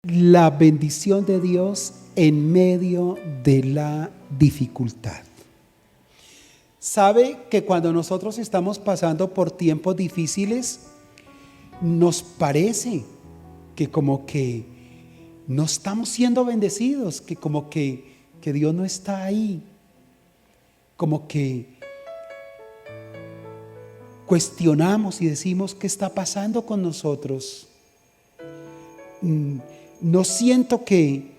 La bendición de Dios en medio de la dificultad. ¿Sabe que cuando nosotros estamos pasando por tiempos difíciles, nos parece que como que no estamos siendo bendecidos, que como que Dios no está ahí, como que cuestionamos y decimos qué está pasando con nosotros? No siento que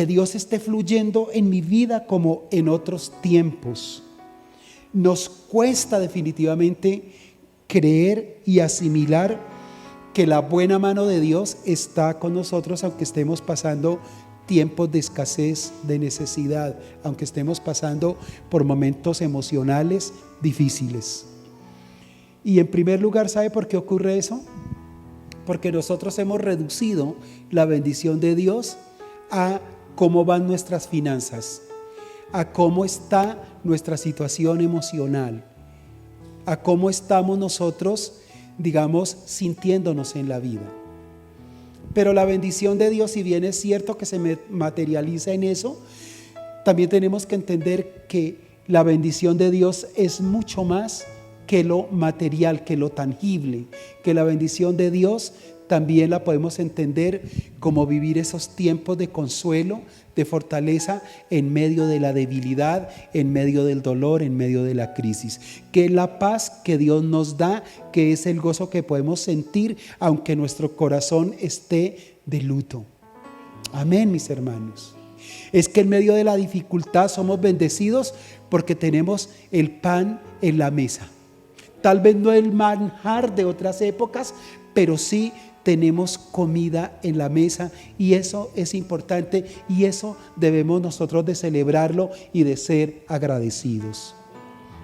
Dios esté fluyendo en mi vida como en otros tiempos. Nos cuesta definitivamente creer y asimilar que la buena mano de Dios está con nosotros, aunque estemos pasando tiempos de escasez, de necesidad, aunque estemos pasando por momentos emocionales difíciles. Y en primer lugar, ¿sabe por qué ocurre eso? Porque nosotros hemos reducido la bendición de Dios a cómo van nuestras finanzas, a cómo está nuestra situación emocional, a cómo estamos nosotros, digamos, sintiéndonos en la vida. Pero la bendición de Dios, si bien es cierto que se materializa en eso, también tenemos que entender que la bendición de Dios es mucho más que lo material, que lo tangible, que la bendición de Dios también la podemos entender como vivir esos tiempos de consuelo, de fortaleza en medio de la debilidad, en medio del dolor, en medio de la crisis. Que la paz que Dios nos da, que es el gozo que podemos sentir aunque nuestro corazón esté de luto. Amén, mis hermanos. Es que en medio de la dificultad somos bendecidos porque tenemos el pan en la mesa. Tal vez no el manjar de otras épocas, pero sí tenemos comida en la mesa, y eso es importante, y eso debemos nosotros de celebrarlo y de ser agradecidos.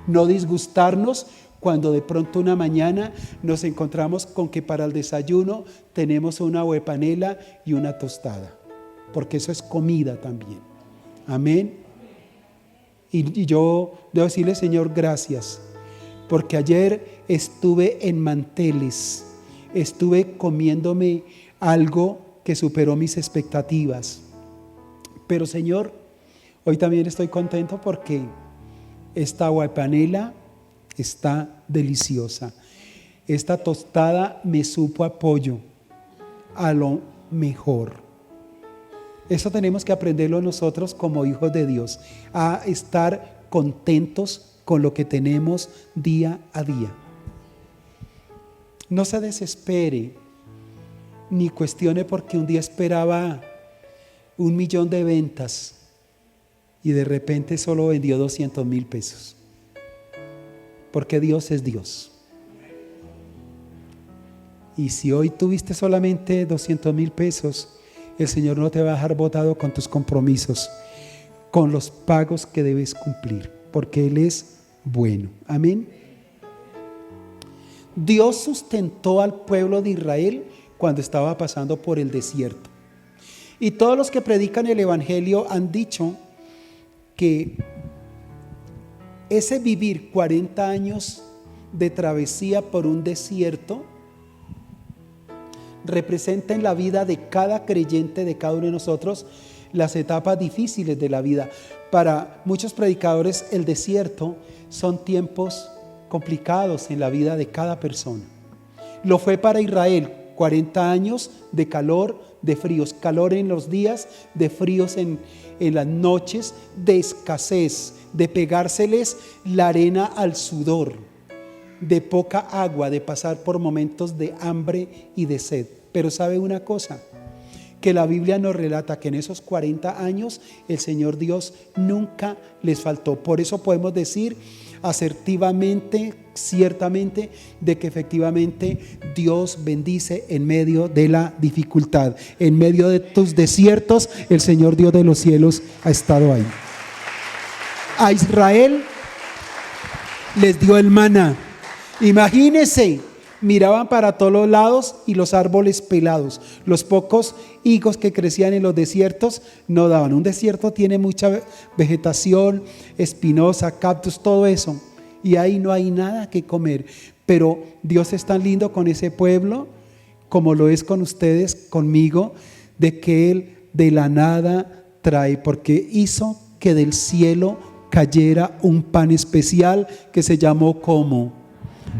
No disgustarnos cuando de pronto una mañana nos encontramos con que para el desayuno tenemos una huepanela y una tostada, porque eso es comida también. Amén. Y yo debo decirle, Señor, gracias. Porque ayer estuve en manteles, estuve comiéndome algo que superó mis expectativas. Pero Señor, hoy también estoy contento porque esta aguapanela está deliciosa. Esta tostada me supo a pollo, a lo mejor. Eso tenemos que aprenderlo nosotros como hijos de Dios, a estar contentos con lo que tenemos día a día. No se desespere ni cuestione porque un día esperaba 1 millón de ventas y de repente solo vendió 200,000 pesos. Porque Dios es Dios. Y si hoy tuviste solamente 200,000 pesos, el Señor no te va a dejar botado con tus compromisos, con los pagos que debes cumplir, porque Él es bueno. Amén. Dios sustentó al pueblo de Israel cuando estaba pasando por el desierto. Y todos los que predican el evangelio han dicho que ese vivir 40 años de travesía por un desierto representa en la vida de cada creyente, de cada uno de nosotros, las etapas difíciles de la vida. Para muchos predicadores, el desierto son tiempos complicados en la vida de cada persona. Lo fue para Israel, 40 años de calor, de fríos, calor en los días, de fríos en las noches, de escasez, de pegárseles la arena al sudor, de poca agua, de pasar por momentos de hambre y de sed. Pero ¿sabe una cosa? Que la Biblia nos relata que en esos 40 años el Señor Dios nunca les faltó. Por eso podemos decir asertivamente, ciertamente, de que efectivamente Dios bendice en medio de la dificultad. En medio de tus desiertos, el Señor Dios de los cielos ha estado ahí. A Israel les dio el maná. Imagínense, miraban para todos los lados y los árboles pelados. Los pocos higos que crecían en los desiertos no daban. Un desierto tiene mucha vegetación, espinosa, cactus, todo eso. Y ahí no hay nada que comer. Pero Dios es tan lindo con ese pueblo, como lo es con ustedes, conmigo, de que Él de la nada trae, porque hizo que del cielo cayera un pan especial que se llamó como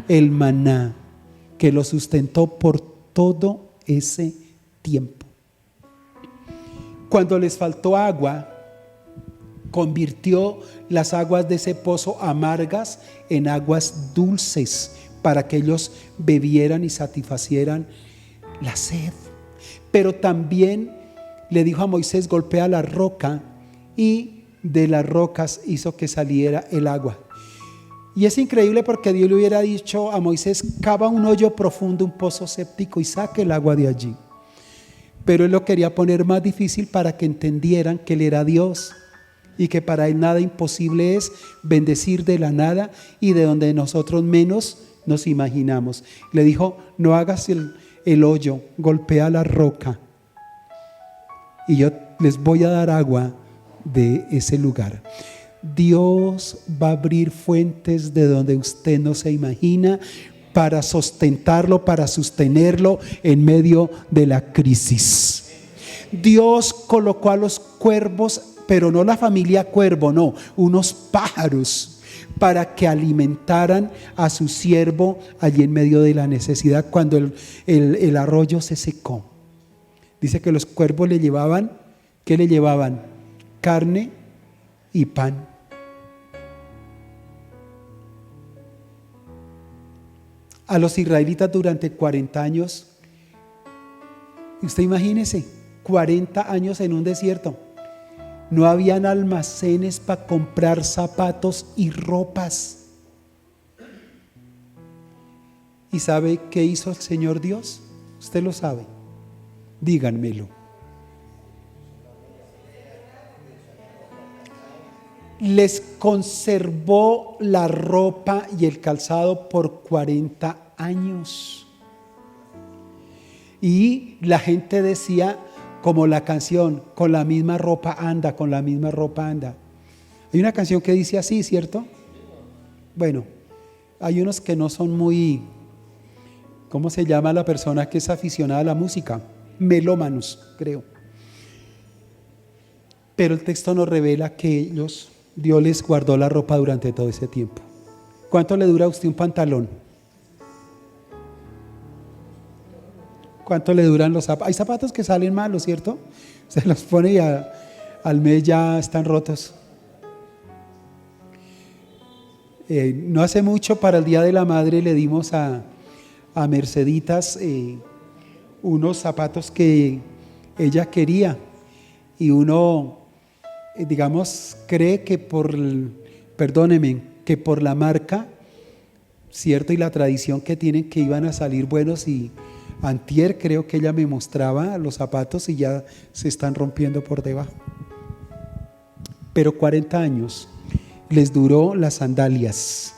el maná, que lo sustentó por todo ese tiempo. Cuando les faltó agua, convirtió las aguas de ese pozo amargas en aguas dulces para que ellos bebieran y satisfacieran la sed. Pero también le dijo a Moisés: golpea la roca, y de las rocas hizo que saliera el agua. Y es increíble porque Dios le hubiera dicho a Moisés: cava un hoyo profundo, un pozo séptico, y saque el agua de allí. Pero Él lo quería poner más difícil para que entendieran que Él era Dios y que para Él nada imposible es, bendecir de la nada y de donde nosotros menos nos imaginamos. Le dijo: no hagas el hoyo, golpea la roca y yo les voy a dar agua de ese lugar. Dios va a abrir fuentes de donde usted no se imagina, para sustentarlo, para sostenerlo en medio de la crisis. Dios colocó a los cuervos, pero no la familia cuervo, no, unos pájaros, para que alimentaran a su siervo allí en medio de la necesidad, cuando el arroyo se secó. Dice que los cuervos le llevaban, ¿qué le llevaban? Carne y pan. A los israelitas durante 40 años, usted imagínese, 40 años en un desierto. No habían almacenes para comprar zapatos y ropas. ¿Y sabe qué hizo el Señor Dios? Usted lo sabe. Díganmelo. Les conservó la ropa y el calzado por 40 años. Y la gente decía, como la canción: con la misma ropa anda, con la misma ropa anda. Hay una canción que dice así, ¿cierto? Bueno, hay unos que no son muy, ¿cómo se llama la persona que es aficionada a la música? Melómanos, creo. Pero el texto nos revela que Dios les guardó la ropa durante todo ese tiempo. ¿Cuánto le dura a usted un pantalón? ¿Cuánto le duran los zapatos? Hay zapatos que salen malos, ¿cierto? Se los pone y al mes ya están rotos. No hace mucho, para el Día de la Madre, le dimos a Merceditas unos zapatos que ella quería, y uno, digamos, cree que que por la marca, ¿cierto? Y la tradición que tienen, que iban a salir buenos, y antier creo que ella me mostraba los zapatos y ya se están rompiendo por debajo. Pero 40 años les duró las sandalias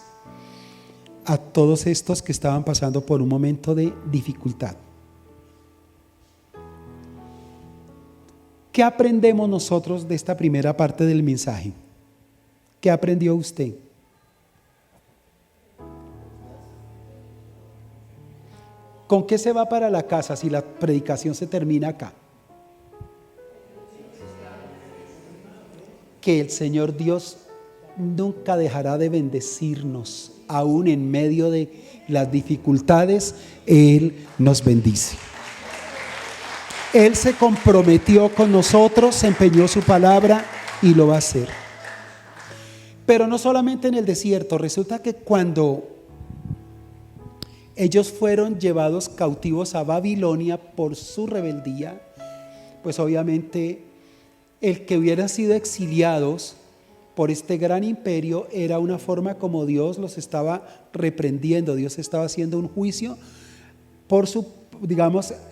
a todos estos que estaban pasando por un momento de dificultad. ¿Qué aprendemos nosotros de esta primera parte del mensaje? ¿Qué aprendió usted? ¿Con qué se va para la casa si la predicación se termina acá? Que el Señor Dios nunca dejará de bendecirnos, aún en medio de las dificultades. Él nos bendice. Él se comprometió con nosotros, se empeñó su palabra y lo va a hacer. Pero no solamente en el desierto. Resulta que cuando ellos fueron llevados cautivos a Babilonia por su rebeldía, pues obviamente el que hubieran sido exiliados por este gran imperio era una forma como Dios los estaba reprendiendo. Dios estaba haciendo un juicio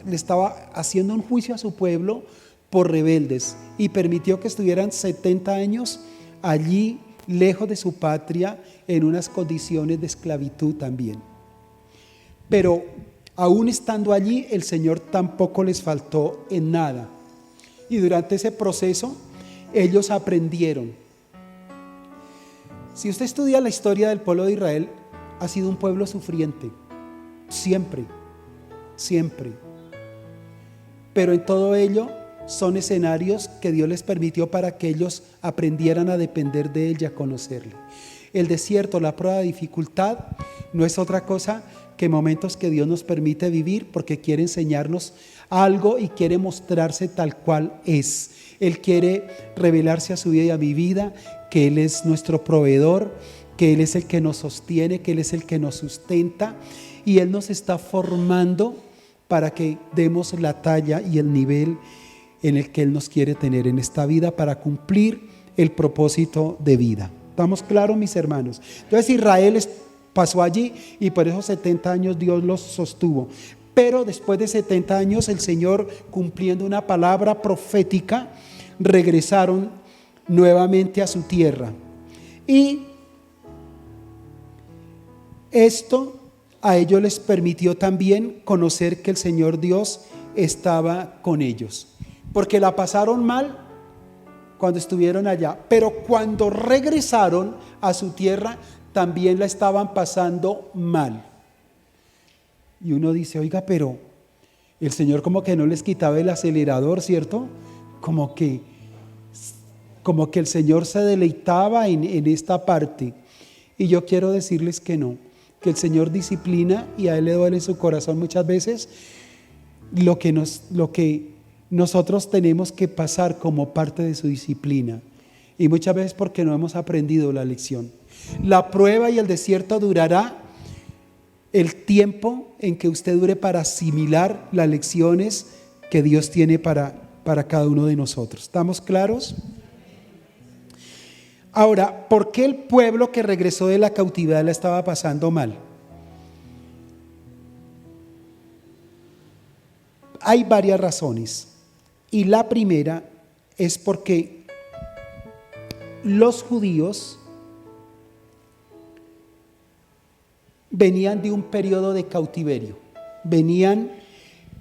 le estaba haciendo un juicio a su pueblo por rebeldes, y permitió que estuvieran 70 años allí, lejos de su patria, en unas condiciones de esclavitud también. Pero aún estando allí, el Señor tampoco les faltó en nada. Y durante ese proceso, ellos aprendieron. Si usted estudia la historia del pueblo de Israel, ha sido un pueblo sufriente, siempre. Pero en todo ello, son escenarios que Dios les permitió para que ellos aprendieran a depender de Él y a conocerle. El desierto, la prueba de dificultad, no es otra cosa que momentos que Dios nos permite vivir porque quiere enseñarnos algo y quiere mostrarse tal cual es. Él quiere revelarse a su vida y a mi vida, que Él es nuestro proveedor, que Él es el que nos sostiene, que Él es el que nos sustenta, y Él nos está formando para que demos la talla y el nivel en el que Él nos quiere tener en esta vida para cumplir el propósito de vida. ¿Estamos claros, mis hermanos? Entonces Israel pasó allí y por esos 70 años Dios los sostuvo. Pero después de 70 años el Señor, cumpliendo una palabra profética, regresaron nuevamente a su tierra. Y esto a ellos les permitió también conocer que el Señor Dios estaba con ellos. Porque la pasaron mal cuando estuvieron allá, pero cuando regresaron a su tierra también la estaban pasando mal. Y uno dice, oiga, pero el Señor como que no les quitaba el acelerador, ¿cierto? Como que el Señor se deleitaba en esta parte. Y yo quiero decirles que no, que el Señor disciplina y a Él le duele su corazón muchas veces lo que nosotros tenemos que pasar como parte de su disciplina, y muchas veces porque no hemos aprendido la lección. La prueba y el desierto durará el tiempo en que usted dure para asimilar las lecciones que Dios tiene para cada uno de nosotros. ¿Estamos claros? Ahora, ¿por qué el pueblo que regresó de la cautividad la estaba pasando mal? Hay varias razones. Y la primera es porque los judíos venían de un periodo de cautiverio, venían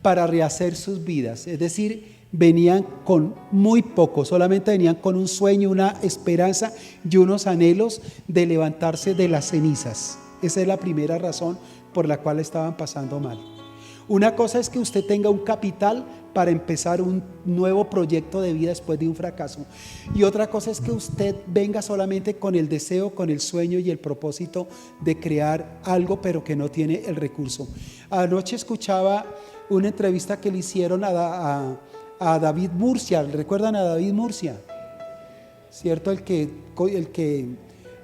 para rehacer sus vidas, es decir, venían con muy poco, solamente venían con un sueño, una esperanza y unos anhelos de levantarse de las cenizas. Esa es la primera razón por la cual estaban pasando mal. Una cosa es que usted tenga un capital para empezar un nuevo proyecto de vida después de un fracaso. Y otra cosa es que usted venga solamente con el deseo, con el sueño y el propósito de crear algo, pero que no tiene el recurso. Anoche escuchaba una entrevista que le hicieron a David Murcia. ¿Recuerdan a David Murcia? ¿Cierto? El que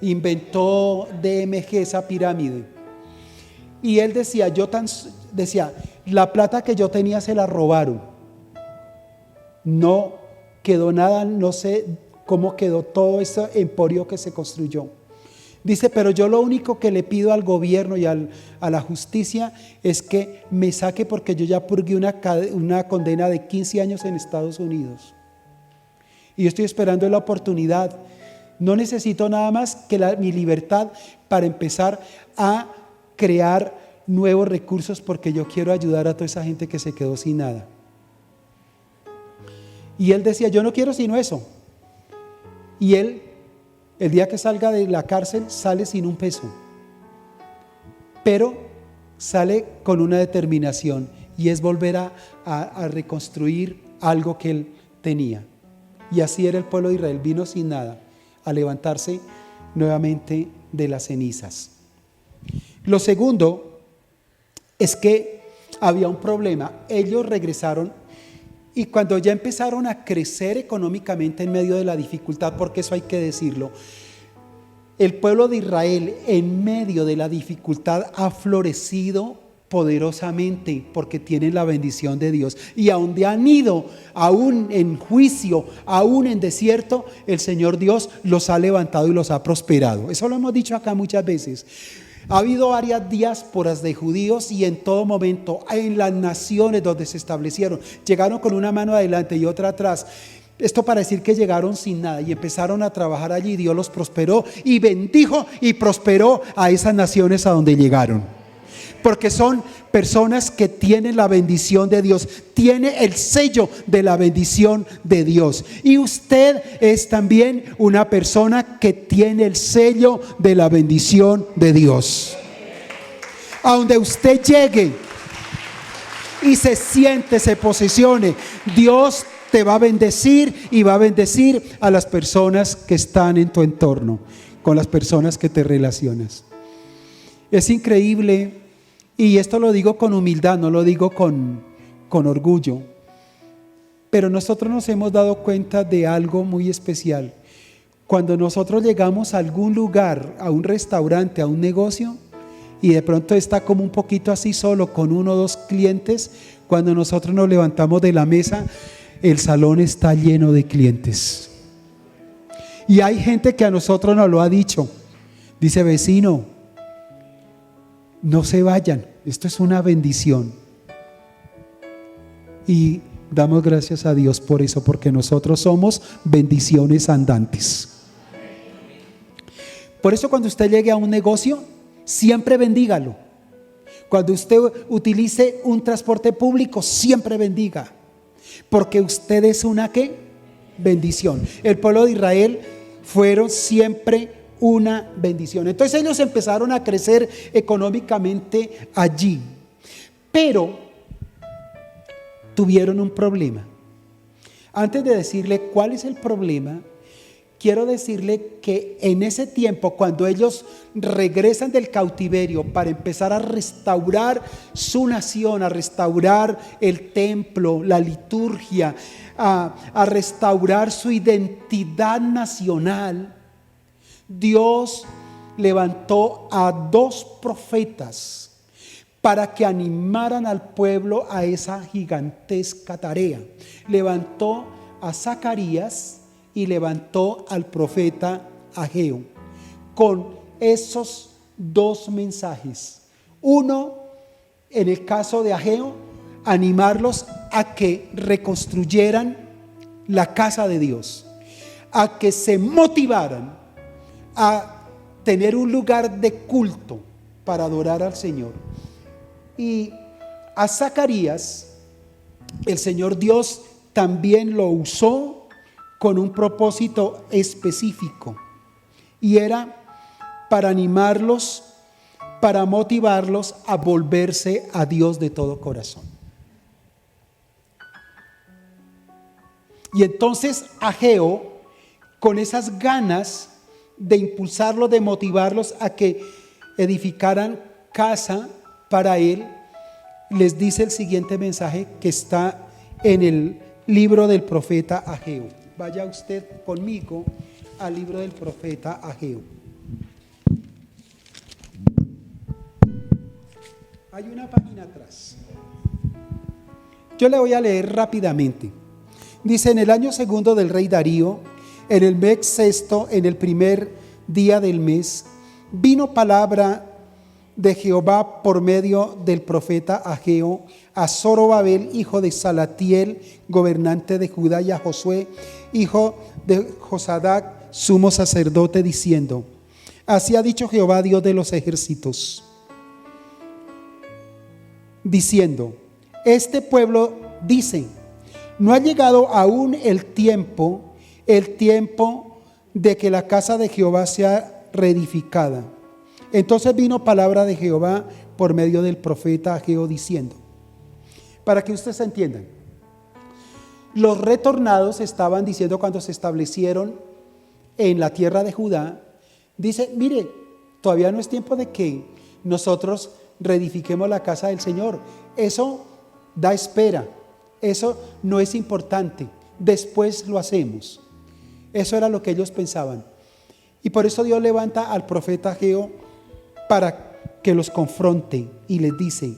inventó DMG, esa pirámide. Y él decía, la plata que yo tenía se la robaron. No quedó nada, no sé cómo quedó todo ese emporio que se construyó. Dice, pero yo lo único que le pido al gobierno y a la justicia es que me saque, porque yo ya purgué una condena de 15 años en Estados Unidos. Y yo estoy esperando la oportunidad. No necesito nada más que mi libertad para empezar a crear nuevos recursos, porque yo quiero ayudar a toda esa gente que se quedó sin nada. Y él decía, yo no quiero sino eso. Y él, el día que salga de la cárcel, sale sin un peso, pero sale con una determinación, y es volver a reconstruir algo que él tenía. Y así era el pueblo de Israel, vino sin nada a levantarse nuevamente de las cenizas. Lo segundo es que había un problema. Ellos regresaron, y cuando ya empezaron a crecer económicamente en medio de la dificultad, porque eso hay que decirlo, el pueblo de Israel en medio de la dificultad ha florecido poderosamente porque tienen la bendición de Dios. Y a donde han ido, aún en juicio, aún en desierto, el Señor Dios los ha levantado y los ha prosperado. Eso lo hemos dicho acá muchas veces. Ha habido varias diásporas de judíos, y en todo momento, en las naciones donde se establecieron, llegaron con una mano adelante y otra atrás. Esto para decir que llegaron sin nada y empezaron a trabajar allí. Dios los prosperó y bendijo y prosperó a esas naciones a donde llegaron, porque son personas que tienen la bendición de Dios, tiene el sello de la bendición de Dios. Y usted es también una persona que tiene el sello de la bendición de Dios. A donde usted llegue y se siente, se posicione, Dios te va a bendecir y va a bendecir a las personas que están en tu entorno, con las personas que te relacionas. Es increíble, y esto lo digo con humildad, no lo digo con orgullo, pero nosotros nos hemos dado cuenta de algo muy especial. Cuando nosotros llegamos a algún lugar, a un restaurante, a un negocio, y de pronto está como un poquito así solo con 1 o 2 clientes, cuando nosotros nos levantamos de la mesa, el salón está lleno de clientes. Y hay gente que a nosotros nos lo ha dicho. Dice: vecino, no se vayan, esto es una bendición. Y damos gracias a Dios por eso, porque nosotros somos bendiciones andantes. Por eso cuando usted llegue a un negocio, siempre bendígalo. Cuando usted utilice un transporte público, siempre bendiga, porque usted es una ¿qué? Bendición. El pueblo de Israel fueron siempre una bendición. Entonces ellos empezaron a crecer económicamente allí, pero tuvieron un problema. Antes de decirle cuál es el problema, quiero decirle que en ese tiempo, cuando ellos regresan del cautiverio para empezar a restaurar su nación, a restaurar el templo, la liturgia, a restaurar su identidad nacional, Dios levantó a 2 profetas para que animaran al pueblo a esa gigantesca tarea. Levantó a Zacarías y levantó al profeta Ageo con esos 2 mensajes. Uno, en el caso de Ageo, animarlos a que reconstruyeran la casa de Dios, a que se motivaran a tener un lugar de culto para adorar al Señor. Y a Zacarías, el Señor Dios también lo usó con un propósito específico, y era para animarlos, para motivarlos a volverse a Dios de todo corazón. Y entonces Ageo, con esas ganas de impulsarlos, de motivarlos a que edificaran casa para él, les dice el siguiente mensaje que está en el libro del profeta Ageo. Vaya usted conmigo al libro del profeta Ageo. Hay una página atrás. Yo le voy a leer rápidamente. Dice: en el año 2 del rey Darío, en el mes 6, en el primer día del mes, vino palabra de Jehová por medio del profeta Ageo a Zorobabel, hijo de Salatiel, gobernante de Judá, y a Josué, hijo de Josadac, sumo sacerdote, diciendo: así ha dicho Jehová, Dios de los ejércitos, diciendo: este pueblo dice, no ha llegado aún el tiempo de que la casa de Jehová sea reedificada. Entonces vino palabra de Jehová por medio del profeta Ageo diciendo, para que ustedes entiendan, los retornados estaban diciendo cuando se establecieron en la tierra de Judá, dice: mire, todavía no es tiempo de que nosotros reedifiquemos la casa del Señor. Eso da espera, eso no es importante, después lo hacemos. Eso era lo que ellos pensaban. Y por eso Dios levanta al profeta Ageo para que los confronte y les dice,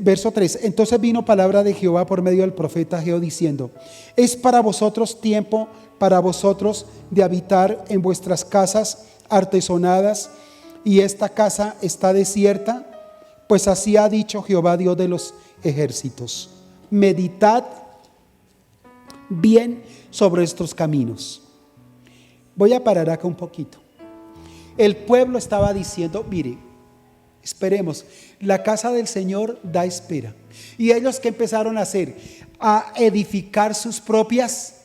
verso 3, entonces vino palabra de Jehová por medio del profeta Ageo diciendo: es para vosotros tiempo, para vosotros de habitar en vuestras casas artesonadas, y esta casa está desierta, pues así ha dicho Jehová, Dios de los ejércitos, meditad bien sobre estos caminos. Voy a parar acá un poquito. El pueblo estaba diciendo, mire, esperemos, la casa del Señor da espera. Y ellos, ¿qué empezaron a hacer? A edificar sus propias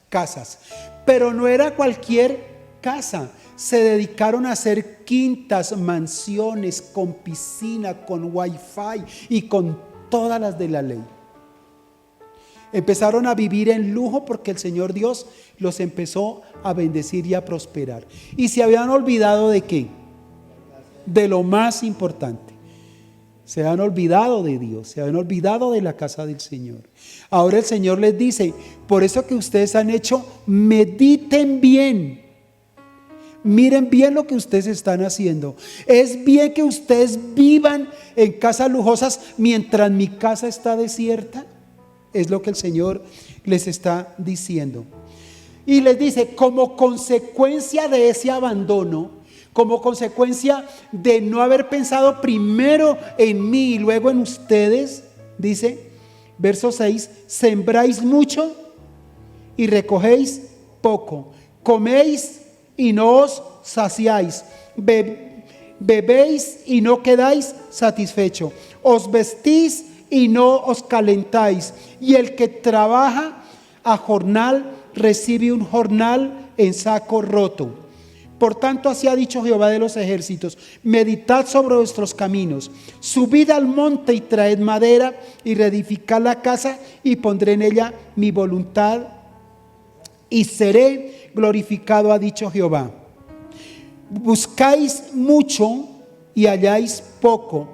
casas. Pero no era cualquier casa. Se dedicaron a hacer quintas, mansiones con piscina, con wifi y con todas las de la ley. Empezaron a vivir en lujo porque el Señor Dios los empezó a bendecir y a prosperar. Y se habían olvidado ¿de qué? De lo más importante. Se habían olvidado de Dios, se habían olvidado de la casa del Señor. Ahora el Señor les dice, por eso que ustedes han hecho, mediten bien. Miren bien lo que ustedes están haciendo. Es bien que ustedes vivan en casas lujosas mientras mi casa está desierta. Es lo que el Señor les está diciendo. Y les dice, como consecuencia de ese abandono, como consecuencia de no haber pensado primero en mí y luego en ustedes, dice, verso 6, sembráis mucho y recogéis poco, coméis y no os saciáis, bebéis y no quedáis satisfechos, os vestís y no os calentáis, y el que trabaja a jornal recibe un jornal en saco roto. Por tanto, así ha dicho Jehová de los ejércitos: meditad sobre vuestros caminos, subid al monte y traed madera y reedificad la casa, y pondré en ella mi voluntad y seré glorificado, ha dicho Jehová. Buscáis mucho y halláis poco,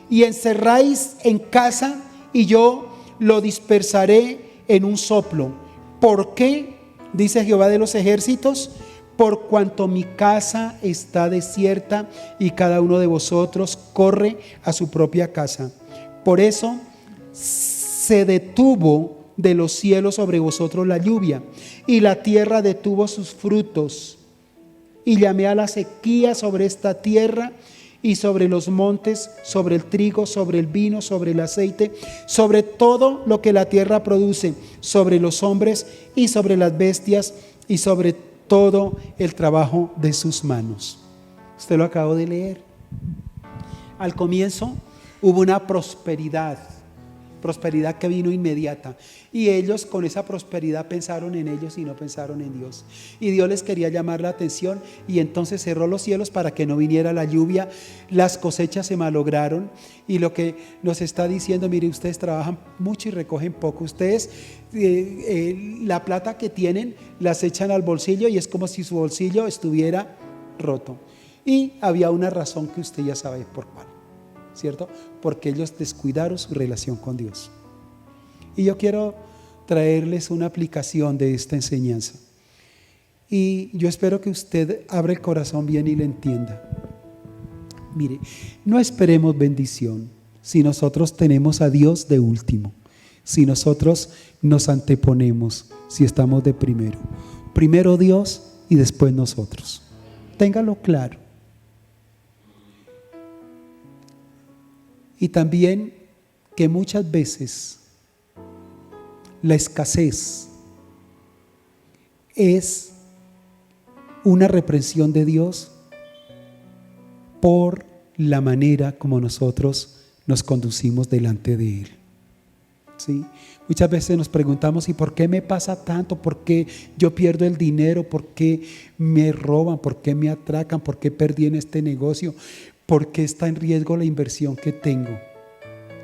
y encerráis en casa y yo lo dispersaré en un soplo. ¿Por qué? Dice Jehová de los ejércitos: por cuanto mi casa está desierta y cada uno de vosotros corre a su propia casa. Por eso se detuvo de los cielos sobre vosotros la lluvia, y la tierra detuvo sus frutos. Y llamé a la sequía sobre esta tierra y sobre los montes, sobre el trigo, sobre el vino, sobre el aceite, sobre todo lo que la tierra produce, sobre los hombres y sobre las bestias y sobre todo el trabajo de sus manos. Usted lo acabó de leer. Al comienzo hubo una prosperidad que vino inmediata, y ellos con esa prosperidad pensaron en ellos y no pensaron en Dios, y Dios les quería llamar la atención, y entonces cerró los cielos para que no viniera la lluvia. Las cosechas se malograron, y lo que nos está diciendo: mire, ustedes trabajan mucho y recogen poco. Ustedes la plata que tienen las echan al bolsillo, y es como si su bolsillo estuviera roto. Y había una razón que usted ya sabe por cuál, ¿cierto? Porque ellos descuidaron su relación con Dios. Y yo quiero traerles una aplicación de esta enseñanza, y yo espero que usted abra el corazón bien y le entienda. Mire, no esperemos bendición si nosotros tenemos a Dios de último, si nosotros nos anteponemos, si estamos de primero. Primero Dios y después nosotros. Téngalo claro. Y también que muchas veces la escasez es una reprensión de Dios por la manera como nosotros nos conducimos delante de Él. ¿Sí? Muchas veces nos preguntamos: ¿y por qué me pasa tanto? ¿Por qué yo pierdo el dinero? ¿Por qué me roban? ¿Por qué me atracan? ¿Por qué perdí en este negocio? ¿Por qué está en riesgo la inversión que tengo?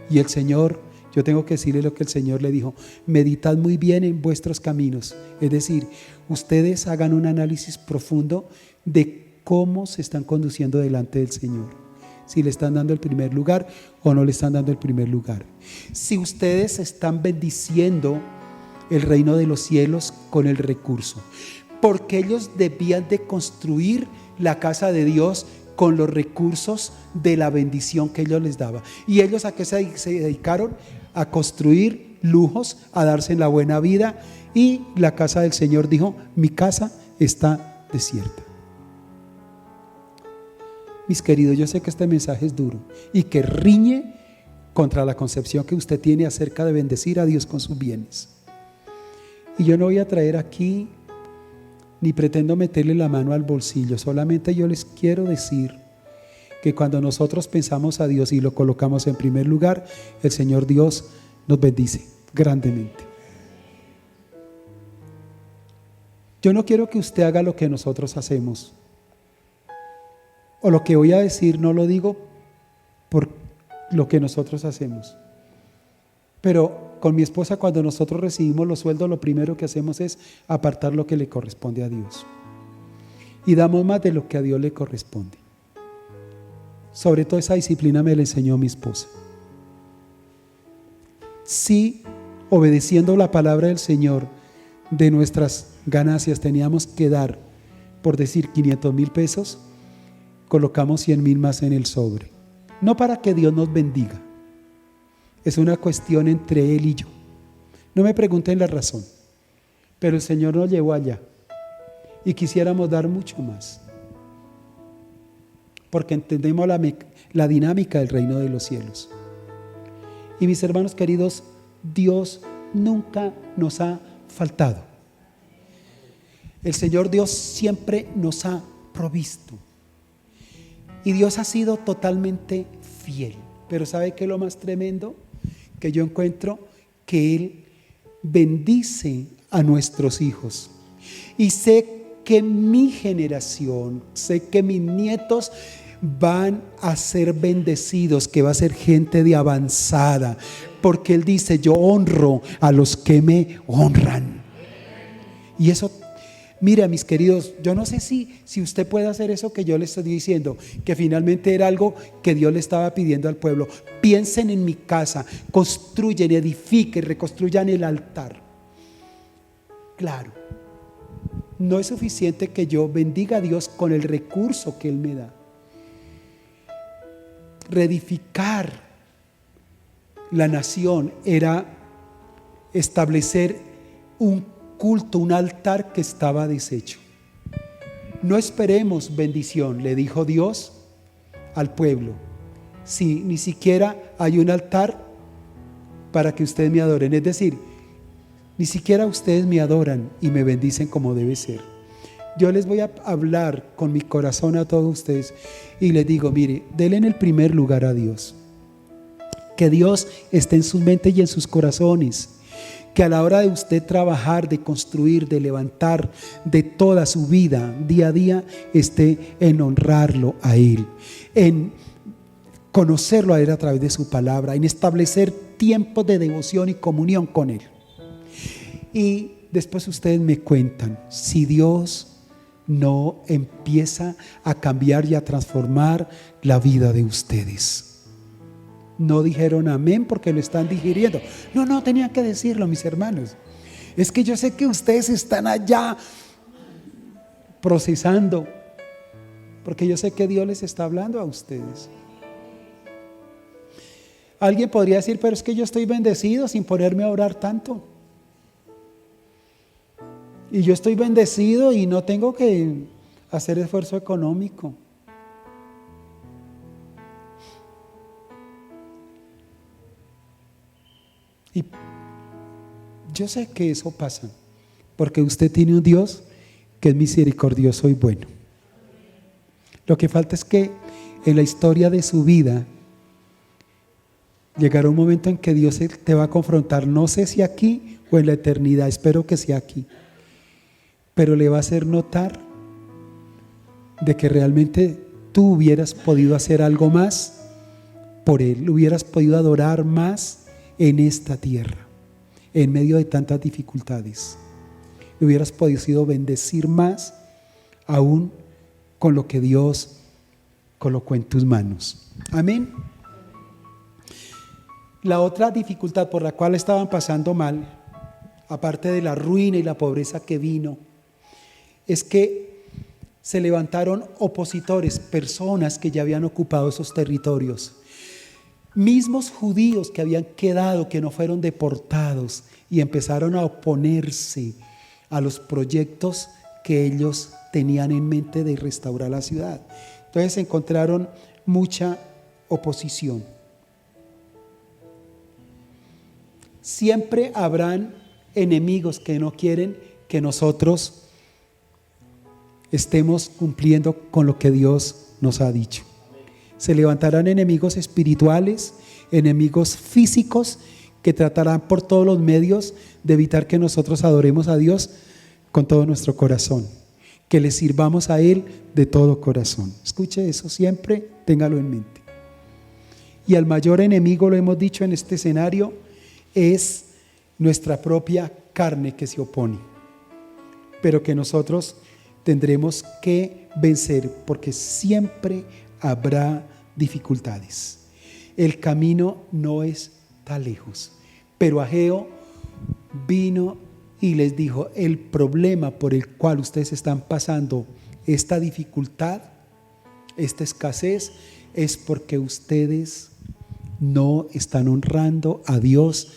Y el Señor, yo tengo que decirle lo que el Señor le dijo: meditad muy bien en vuestros caminos. Es decir, ustedes hagan un análisis profundo de cómo se están conduciendo delante del Señor. Si le están dando el primer lugar o no le están dando el primer lugar. Si ustedes están bendiciendo el reino de los cielos con el recurso. Porque ellos debían de construir la casa de Dios con los recursos de la bendición que ellos les daba. ¿Y ellos a qué se dedicaron? A construir lujos, a darse la buena vida. Y la casa del Señor dijo: mi casa está desierta. Mis queridos, yo sé que este mensaje es duro y que riñe contra la concepción que usted tiene acerca de bendecir a Dios con sus bienes. Y yo no voy a traer aquí, ni pretendo meterle la mano al bolsillo. Solamente yo les quiero decir que cuando nosotros pensamos a Dios y lo colocamos en primer lugar, el Señor Dios nos bendice grandemente. Yo no quiero que usted haga lo que nosotros hacemos. O lo que voy a decir no lo digo por lo que nosotros hacemos. Pero con mi esposa, cuando nosotros recibimos los sueldos, lo primero que hacemos es apartar lo que le corresponde a Dios. Y damos más de lo que a Dios le corresponde. Sobre todo esa disciplina me la enseñó mi esposa. Si obedeciendo la palabra del Señor, de nuestras ganancias teníamos que dar, por decir 500,000 pesos, colocamos 100,000 más en el sobre. No para que Dios nos bendiga. Es una cuestión entre Él y yo. No me pregunten la razón, pero el Señor nos llevó allá y quisiéramos dar mucho más, porque entendemos la dinámica del reino de los cielos. Y mis hermanos queridos, Dios nunca nos ha faltado. El Señor Dios siempre nos ha provisto. Y Dios ha sido totalmente fiel. Pero ¿sabe qué es lo más tremendo? Que yo encuentro que Él bendice a nuestros hijos. Y sé que mi generación, sé que mis nietos van a ser bendecidos, que va a ser gente de avanzada, porque Él dice: yo honro a los que me honran. Y eso, mira, mis queridos, yo no sé si usted puede hacer eso que yo le estoy diciendo, que finalmente era algo que Dios le estaba pidiendo al pueblo. Piensen en mi casa, construyen, edifiquen, reconstruyan el altar. Claro, no es suficiente que yo bendiga a Dios con el recurso que Él me da. Reedificar la nación era establecer un culto, un altar que estaba deshecho. No esperemos bendición, le dijo Dios al pueblo, si ni siquiera hay un altar para que ustedes me adoren. Es decir, ni siquiera ustedes me adoran y me bendicen como debe ser. Yo les voy a hablar con mi corazón a todos ustedes y les digo: mire, denle en el primer lugar a Dios. Que Dios esté en su mente y en sus corazones. Que a la hora de usted trabajar, de construir, de levantar, de toda su vida, día a día, esté en honrarlo a Él, en conocerlo a Él a través de su palabra, en establecer tiempos de devoción y comunión con Él. Y después ustedes me cuentan si Dios no empieza a cambiar y a transformar la vida de ustedes. No dijeron amén porque lo están digiriendo. No, tenían que decirlo, mis hermanos. Es que yo sé que ustedes están allá procesando, porque yo sé que Dios les está hablando a ustedes. Alguien podría decir: pero es que yo estoy bendecido sin ponerme a orar tanto. Y yo estoy bendecido y no tengo que hacer esfuerzo económico. Y yo sé que eso pasa, porque usted tiene un Dios que es misericordioso y bueno. Lo que falta es que en la historia de su vida llegará un momento en que Dios te va a confrontar, no sé si aquí o en la eternidad, espero que sea aquí, pero le va a hacer notar de que realmente tú hubieras podido hacer algo más por Él, hubieras podido adorar más en esta tierra, en medio de tantas dificultades. Hubieras podido bendecir más aún con lo que Dios colocó en tus manos. Amén. La otra dificultad por la cual estaban pasando mal, aparte de la ruina y la pobreza que vino, es que se levantaron opositores, personas que ya habían ocupado esos territorios. Mismos judíos que habían quedado, que no fueron deportados, y empezaron a oponerse a los proyectos que ellos tenían en mente de restaurar la ciudad. Entonces encontraron mucha oposición. Siempre habrán enemigos que no quieren que nosotros estemos cumpliendo con lo que Dios nos ha dicho. Se levantarán enemigos espirituales, enemigos físicos, que tratarán por todos los medios de evitar que nosotros adoremos a Dios con todo nuestro corazón, que le sirvamos a Él de todo corazón. Escuche eso siempre, téngalo en mente. Y al mayor enemigo, lo hemos dicho en este escenario, es nuestra propia carne que se opone, pero que nosotros tendremos que vencer porque siempre habrá dificultades. El camino no está lejos, pero Ageo vino y les dijo: el problema por el cual ustedes están pasando esta dificultad, esta escasez, es porque ustedes no están honrando a Dios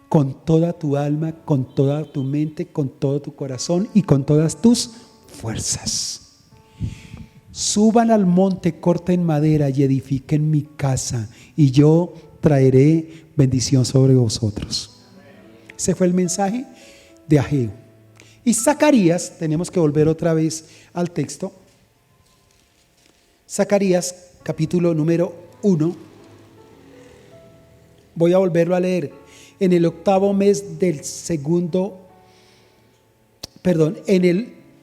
con toda tu alma, con toda tu mente, con todo tu corazón y con todas tus fuerzas. Suban al monte, corten madera y edifiquen mi casa, y yo traeré bendición sobre vosotros. Ese fue el mensaje de Ageo. Y Zacarías, tenemos que volver otra vez al texto. Zacarías, capítulo número 1. Voy a volverlo a leer. En el 8º mes del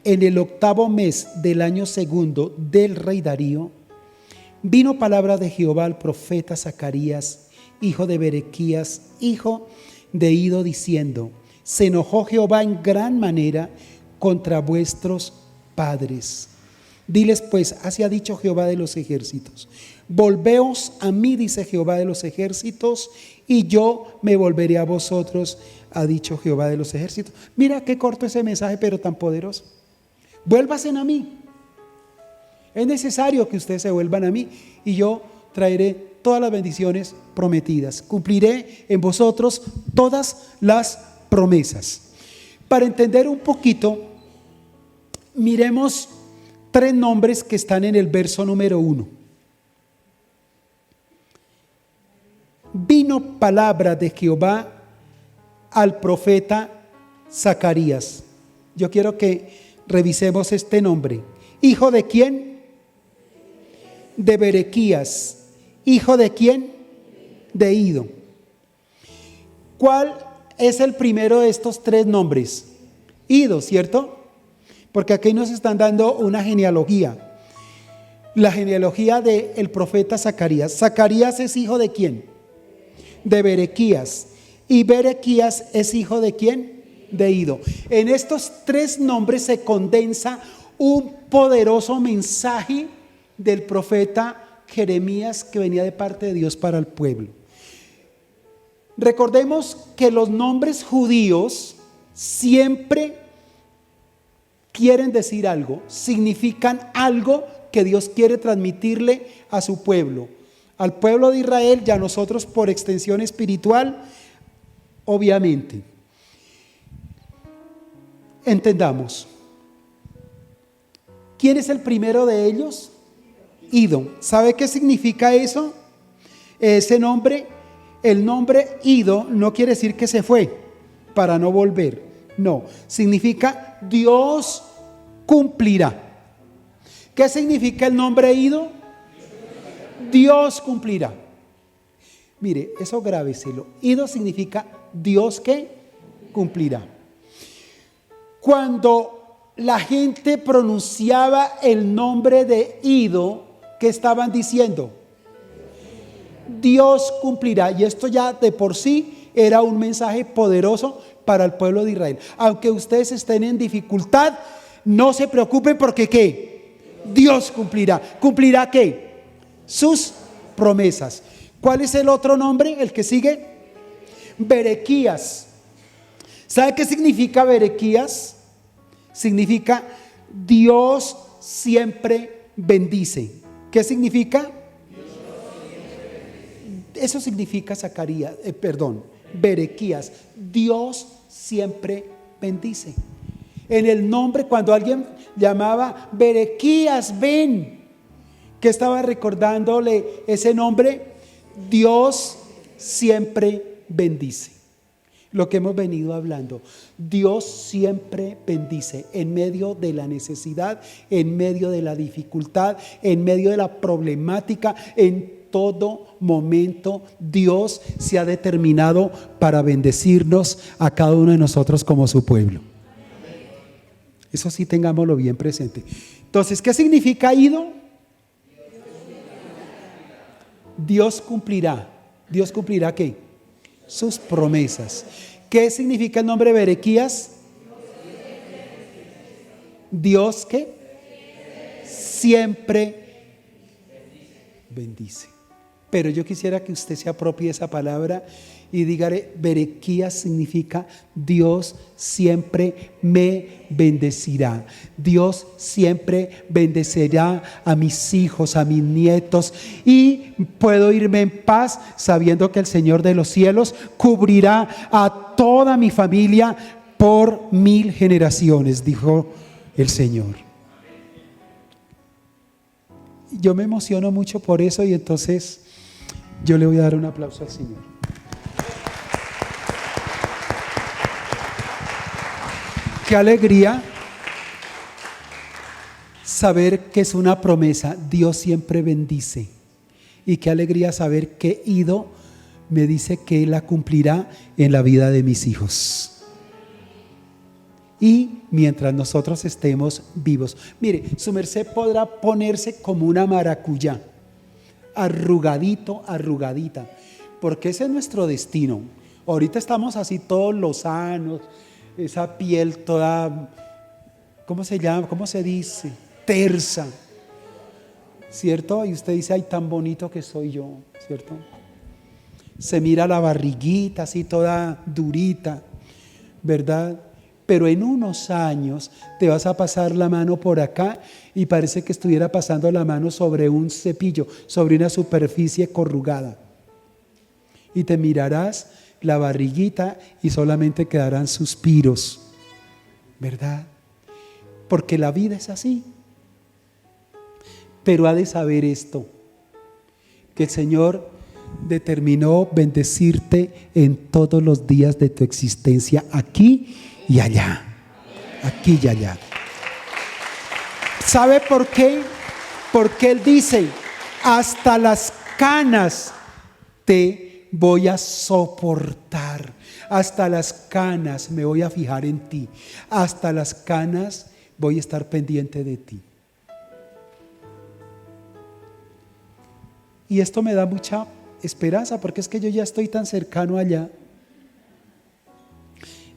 en el 8º mes del año segundo del rey Darío, vino palabra de Jehová al profeta Zacarías, hijo de Berequías, hijo de Ido, diciendo: se enojó Jehová en gran manera contra vuestros padres. Diles pues, así ha dicho Jehová de los ejércitos: volveos a mí, dice Jehová de los ejércitos, y yo me volveré a vosotros, ha dicho Jehová de los ejércitos. Mira qué corto ese mensaje, pero tan poderoso. Vuélvanse a mí. Es necesario que ustedes se vuelvan a mí, y yo traeré todas las bendiciones prometidas. Cumpliré en vosotros todas las promesas. Para entender un poquito, miremos 3 nombres que están en el verso número 1. Vino palabra de Jehová al profeta Zacarías. Yo quiero que revisemos este nombre. ¿Hijo de quién? De Berequías. ¿Hijo de quién? De Ido. ¿Cuál es el primero de estos 3 nombres? Ido, ¿cierto? Porque aquí nos están dando una genealogía. La genealogía del profeta Zacarías. ¿Zacarías es hijo de quién? De Berequías. ¿Y Berequías es hijo de quién? De Ido. En estos 3 nombres se condensa un poderoso mensaje del profeta Jeremías que venía de parte de Dios para el pueblo. Recordemos que los nombres judíos siempre quieren decir algo, significan algo que Dios quiere transmitirle a su pueblo, al pueblo de Israel y a nosotros por extensión espiritual, obviamente. Entendamos. ¿Quién es el primero de ellos? Ido. ¿Sabe qué significa eso? Ese nombre, el nombre Ido no quiere decir que se fue para no volver. No, significa Dios cumplirá. ¿Qué significa el nombre Ido? Dios cumplirá. Mire, eso grábeselo. Ido significa Dios que cumplirá. Cuando la gente pronunciaba el nombre de Ido, ¿qué estaban diciendo? Dios cumplirá. Y esto ya de por sí era un mensaje poderoso para el pueblo de Israel. Aunque ustedes estén en dificultad, no se preocupen porque ¿qué? Dios cumplirá. ¿Cumplirá qué? Sus promesas. ¿Cuál es el otro nombre? El que sigue. Berequías. ¿Sabe qué significa Berequías? Significa Dios siempre bendice. ¿Qué significa? Eso significa Berequías. Dios siempre bendice. En el nombre, cuando alguien llamaba Berequías, ven, ¿qué estaba recordándole ese nombre? Dios siempre bendice. Lo que hemos venido hablando, Dios siempre bendice en medio de la necesidad, en medio de la dificultad, en medio de la problemática, en todo momento Dios se ha determinado para bendecirnos a cada uno de nosotros como su pueblo. Eso sí, tengámoslo bien presente. Entonces, ¿qué significa Ido? Dios cumplirá. ¿Dios cumplirá qué? sus promesas. ¿Qué significa el nombre Berequías? Dios que siempre bendice. Pero yo quisiera que usted se apropie esa palabra y dígale, Berequías significa Dios siempre me bendecirá. Dios siempre bendecirá a mis hijos, a mis nietos, y puedo irme en paz sabiendo que el Señor de los cielos cubrirá a toda mi familia por 1000 generaciones, dijo el Señor. Yo me emociono mucho por eso y entonces yo le voy a dar un aplauso al Señor. Qué alegría saber que es una promesa. Dios siempre bendice. Y qué alegría saber que Ido me dice que Él la cumplirá en la vida de mis hijos. Y mientras nosotros estemos vivos. Mire, su merced podrá ponerse como una maracuyá, arrugadito, arrugadita, porque ese es nuestro destino. Ahorita estamos así todos lozanos, esa piel toda, ¿cómo se llama? ¿Cómo se dice? Tersa, ¿cierto? Y usted dice, ay, tan bonito que soy yo, ¿cierto? Se mira la barriguita así toda durita, ¿verdad? Pero en unos años te vas a pasar la mano por acá y parece que estuviera pasando la mano sobre un cepillo, sobre una superficie corrugada. Y te mirarás la barriguita y solamente quedarán suspiros, ¿verdad? Porque la vida es así. Pero ha de saber esto, que el Señor determinó bendecirte en todos los días de tu existencia, aquí y allá, aquí y allá. ¿Sabe por qué? Porque Él dice, hasta las canas te voy a soportar, hasta las canas me voy a fijar en ti, hasta las canas voy a estar pendiente de ti. Y esto me da mucha esperanza, porque es que yo ya estoy tan cercano allá.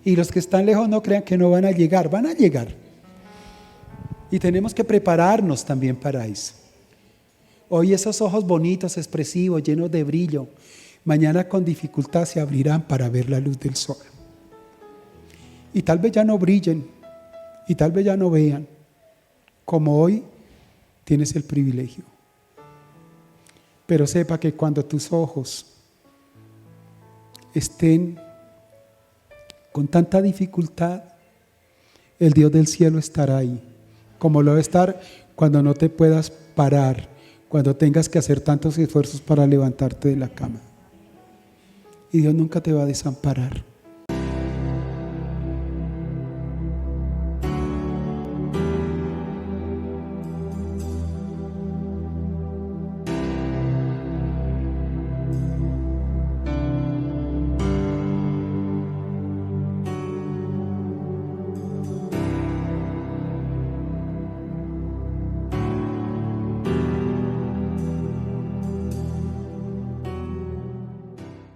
Y los que están lejos no crean que no van a llegar, van a llegar. Y tenemos que prepararnos también para eso. Hoy esos ojos bonitos, expresivos, llenos de brillo, mañana con dificultad se abrirán para ver la luz del sol. Y tal vez ya no brillen, y tal vez ya no vean, como hoy tienes el privilegio. Pero sepa que cuando tus ojos estén con tanta dificultad, el Dios del cielo estará ahí, como lo va a estar cuando no te puedas parar, cuando tengas que hacer tantos esfuerzos para levantarte de la cama. Y Dios nunca te va a desamparar.